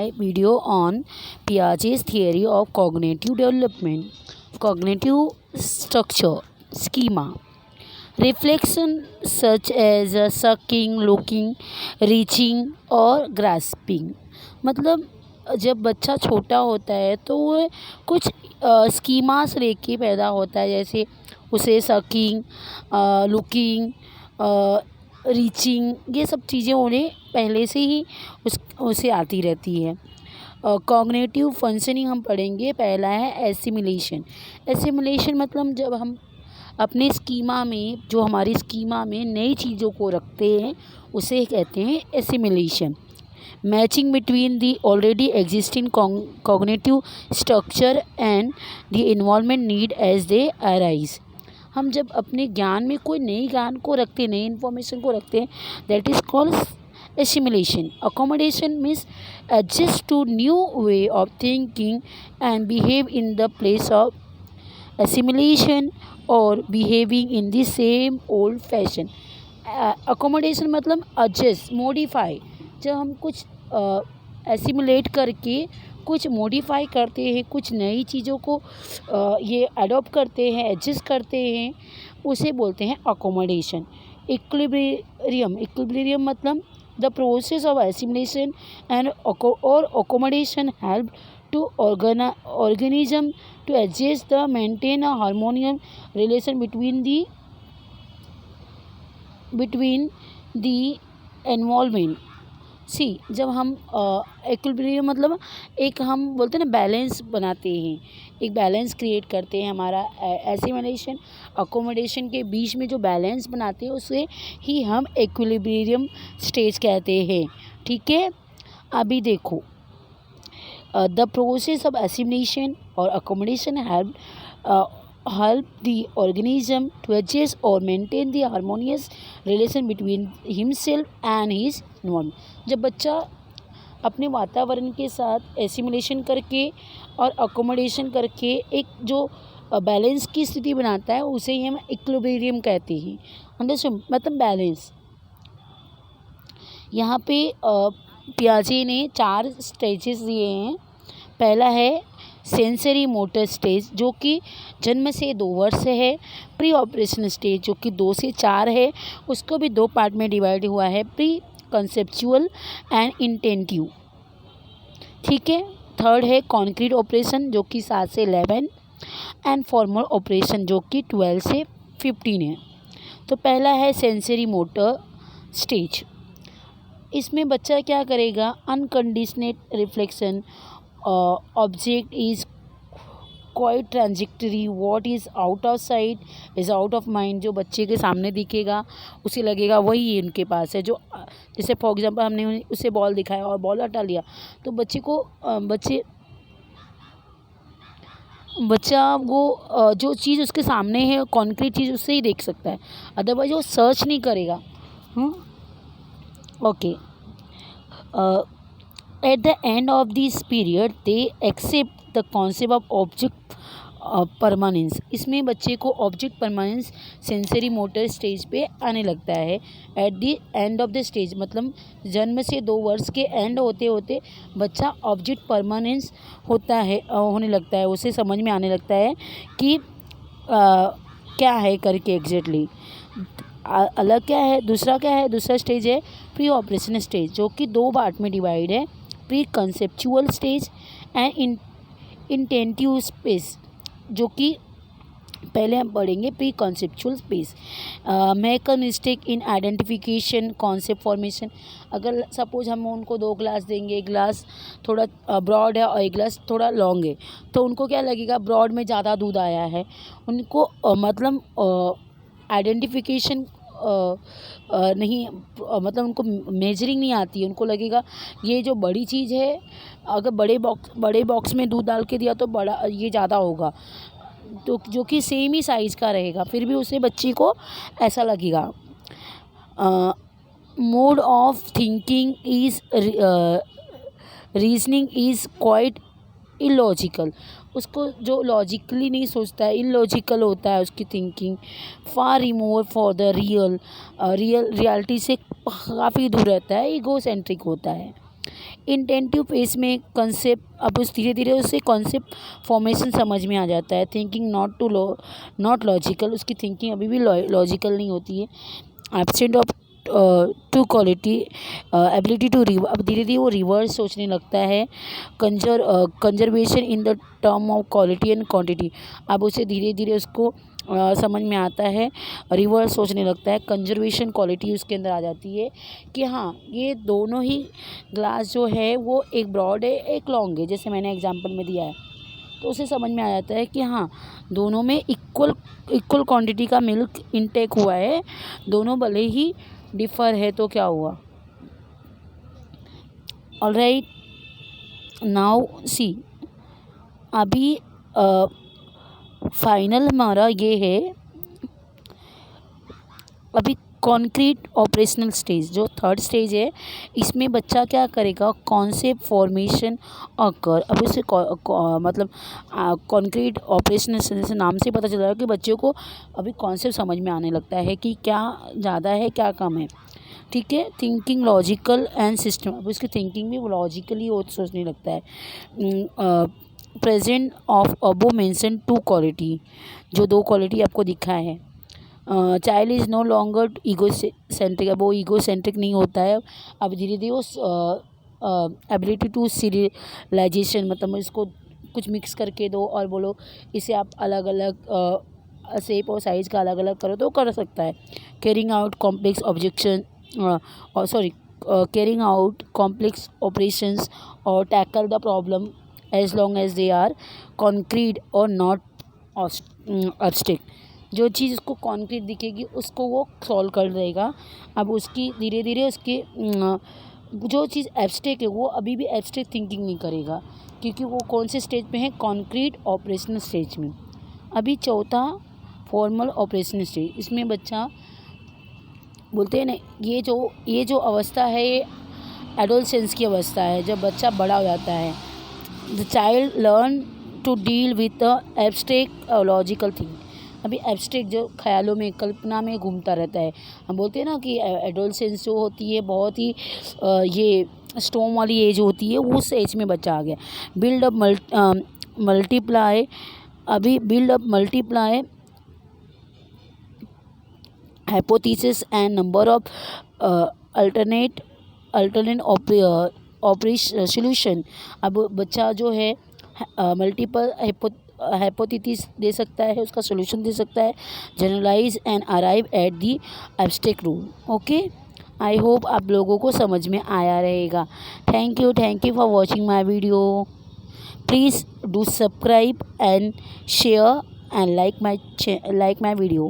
my video on Piaget's theory of cognitive development. Cognitive structure schema. Reflection such as sucking, looking, reaching और grasping. मतलब जब बच्चा छोटा होता है तो वो कुछ स्कीमास लेके पैदा होता है, जैसे उसे सकिंग, लुकिंग, रीचिंग, ये सब चीज़ें उन्हें पहले से ही उसे आती रहती है। कॉग्निटिव फंक्शनिंग हम पढ़ेंगे। पहला है एसिमिलेशन। एसिमिलेशन मतलब जब हम अपने स्कीमा में, जो हमारी स्कीमा में नई चीज़ों को रखते हैं, उसे कहते हैं assimilation. Matching between the already existing cognitive structure and the involvement need as they arise. हम जब अपने ज्ञान में कोई नई ज्ञान को रखते हैं, नई इन्फॉर्मेशन को रखते हैं, that is called assimilation. Accommodation means adjust to new way of thinking and behave in the place of assimilation or behaving in the same old fashion. Accommodation मतलब adjust, modify. जब हम कुछ assimilate करके कुछ modify करते हैं, कुछ नई चीज़ों को ये adopt करते हैं, adjust करते हैं, उसे बोलते हैं accommodation. Equilibrium मतलब the process of assimilation and or accommodation help to organism to adjust the maintain a harmonious relation between the environment. सी जब हम इक्विलिब्रियम मतलब एक हम बोलते हैं ना बैलेंस बनाते हैं, एक बैलेंस क्रिएट करते हैं। हमारा एसिमिलेशन अकोमोडेशन के बीच में जो बैलेंस बनाते हैं उसे ही हम इक्विलिब्रियम स्टेज कहते हैं। ठीक है, अभी देखो द प्रोसेस ऑफ एसिमिलेशन और accommodation help the organism to adjust or maintain the harmonious relation between himself and his environment. जब बच्चा अपने वातावरण के साथ एसिमिलेशन करके और अकोमोडेशन करके एक जो बैलेंस की स्थिति बनाता है, उसे ही हम इक्विलिब्रियम कहते हैं। अंडरस्टैंड, मतलब बैलेंस। यहाँ पे पियाजे ने 4 स्टेजेस दिए हैं। पहला है सेंसरी मोटर स्टेज, जो कि जन्म से 2 वर्ष है। प्री ऑपरेशन स्टेज, जो कि 2 से 4 है, उसको भी 2 पार्ट में डिवाइड हुआ है, प्री कंसेप्चुअल एंड इंटेंटिव। ठीक है। थर्ड है कॉन्क्रीट ऑपरेशन, जो कि 7 से 11, एंड फॉर्मल ऑपरेशन, जो कि 12 से 15 है। तो पहला है सेंसरी मोटर स्टेज। इसमें बच्चा क्या करेगा? Unconditioned reflection, object is quite transitory, what is out of sight is out of mind. जो बच्चे के सामने दिखेगा उसे लगेगा वही इनके पास है। जो जैसे फॉर एग्जांपल हमने उसे बॉल दिखाया और बॉल हटा लिया, तो बच्चा वो जो चीज़ उसके सामने है, कॉन्क्रीट चीज़, उससे ही देख सकता है, अदरवाइज वो सर्च नहीं करेगा। Okay. At the end of this period, they accept the concept of object permanence. इसमें बच्चे को object permanence sensory motor stage पे आने लगता है। At the end of the stage मतलब जन्म से 2 वर्ष के एंड होते होते बच्चा ऑब्जेक्ट परमानेंस होने लगता है, उसे समझ में आने लगता है कि क्या है करके एग्जैक्टली। अलग क्या है, दूसरा क्या है? दूसरा स्टेज है प्री ऑपरेशन स्टेज, जो कि 2 पार्ट में डिवाइड है, pre conceptual stage and intuitive space, जो कि पहले हम पढ़ेंगे pre conceptual space. Make a mistake in identification concept formation. अगर सपोज हम उनको 2 ग्लास देंगे, एक ग्लास थोड़ा ब्रॉड है और एक ग्लास थोड़ा लॉन्ग है, तो उनको क्या लगेगा? ब्रॉड में ज़्यादा दूध आया है। उनको मतलब आइडेंटिफिकेशन नहीं, मतलब उनको मेजरिंग नहीं आती है। उनको लगेगा ये जो बड़ी चीज़ है, अगर बड़े बॉक्स में दूध डाल के दिया तो बड़ा ये ज़्यादा होगा, तो जो कि सेम ही साइज़ का रहेगा, फिर भी उसे बच्चे को ऐसा लगेगा। Mode of thinking is reasoning is quite illogical. उसको जो लॉजिकली नहीं सोचता है, इलॉजिकल होता है उसकी thinking. Far remove for the reality से काफ़ी दूर रहता है, ईगोसेंट्रिक होता है। इंटेंटिव फेस में कंसेप्ट, अब उस धीरे धीरे उससे कॉन्सेप्ट फॉर्मेशन समझ में आ जाता है। थिंकिंग नॉट लॉजिकल, उसकी थिंकिंग अभी भी लॉजिकल नहीं होती है। Absent of two quality ability to अब धीरे धीरे वो रिवर्स सोचने लगता है। Conservation in the term of quality and quantity, अब उसे धीरे धीरे उसको समझ में आता है, रिवर्स सोचने लगता है। कंजर्वेशन क्वालिटी उसके अंदर आ जाती है कि हाँ ये दोनों ही ग्लास जो है वो एक ब्रॉड है एक लॉन्ग है, जैसे मैंने एग्जांपल में दिया है। तो उसे समझ में आ जाता है कि हाँ दोनों में इक्वल क्वांटिटी का मिल्क इनटेक हुआ है, दोनों भले ही डिफ़र है तो क्या हुआ। ऑलराइट, नाउ सी, अभी फाइनल हमारा ये है, अभी कॉन्क्रीट ऑपरेशनल स्टेज जो थर्ड स्टेज है, इसमें बच्चा क्या करेगा, कॉन्सेप्ट फॉर्मेशन अकर। अब उसे मतलब कॉन्क्रीट ऑपरेशनल स्टेज से नाम से पता चल रहा है कि बच्चों को अभी कॉन्सेप्ट समझ में आने लगता है कि क्या ज़्यादा है क्या कम है। ठीक है, थिंकिंग लॉजिकल एंड सिस्टम, अब उसकी थिंकिंग भी लॉजिकली सोचने लगता है। Present of above mention two quality, जो दो क्वालिटी आपको दिखा है। Child is no longer ego centric, अब वो ईगो सेंट्रिक नहीं होता है। अब धीरे धीरे वो एबिलिटी टू सीरियलाइजेशन, मतलब इसको कुछ मिक्स करके दो और बोलो इसे आप अलग अलग शेप और साइज़ का अलग अलग करो तो कर सकता है। कैरिंग आउट कॉम्प्लेक्स ऑब्जेक्शन और कैरिंग आउट कॉम्प्लेक्स ऑपरेशंस और tackle the problem as long as they are concrete और नॉट एब्स्ट्रैक्ट, जो चीज़ उसको कॉन्क्रीट दिखेगी उसको वो सॉल्व कर देगा। अब उसकी धीरे धीरे उसकी जो चीज़ एब्स्ट्रैक्ट है वो अभी भी एब्स्ट्रैक्ट थिंकिंग नहीं करेगा, क्योंकि वो कौन से स्टेज में है, कॉन्क्रीट ऑपरेशनल स्टेज में। अभी चौथा फॉर्मल ऑपरेशनल स्टेज, इसमें बच्चा बोलते हैं ना, ये जो अवस्था है ये एडोलसेंस की अवस्था है, जब बच्चा बड़ा हो जाता है। The child learn to deal with the abstract logical thing, अभी एब्स्ट्रैक्ट जो ख्यालों में कल्पना में घूमता रहता है। हम बोलते हैं ना कि एडोलसेंस जो होती है बहुत ही ये स्टॉर्म वाली एज होती है, उस एज में बच्चा आ गया। बिल्ड अप मल्टीप्लाई, अभी build up multiply hypothesis and number of alternate operation solution, अब बच्चा जो है मल्टीपल हाइपोथेसिस दे सकता है, उसका सॉल्यूशन दे सकता है, generalise and arrive at the abstract rule. Okay, I hope आप लोगों को समझ में आया रहेगा। Thank you for watching my video. Please do subscribe and share and like my video.